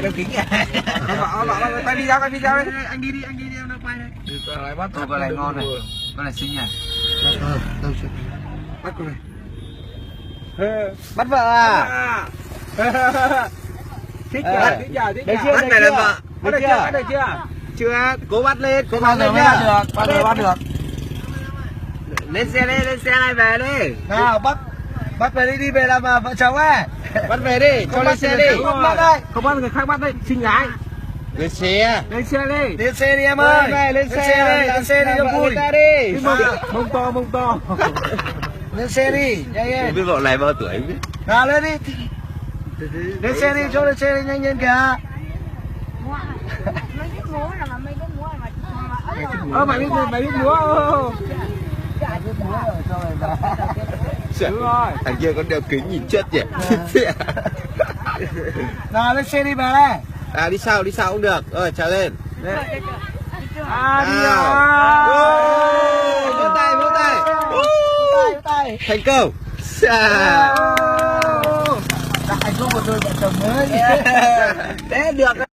đeo kính à? Bảo tay đi ra đi. Anh đi em đang quay đây. Lại bắt con này ngon này. Con này xinh này. Đâu chưa? Bắt con này. Bắt vợ à? Thích à? Đấy chưa? Bắt này là vợ. Bắt được chưa? Chưa, cố bắt lên, cố bắt lên nhá. Bắt được. Lên xe này về đi. Nào bắt về đi về làm vợ chồng ấy. Bắt về đi, cho lên xe đi. Không bắt người khác bắt đấy, xinh gái. Lên xe. Lên xe đi. Lên xe đi em ơi. Lên xe đi cho vui. Đi. Mông to. Lên xe đi, nhanh lên. Không biết vợ này bao tuổi không biết. Nào lên đi. Lên xe đi, cho lên xe đi nhanh lên kìa. Mấy biết múa là mà mấy biết múa mà Mày biết múa. Mày biết múa rồi, cho mày vào. Đúng rồi. Thằng kia con đeo kính nhìn chết nhỉ. Nào lên xe đi về đây. À đi sau cũng được. Trèo lên. Đi Nào. Vỗ tay. Thành công. Đã hạnh phúc một đôi vợ chồng mới. Thế được.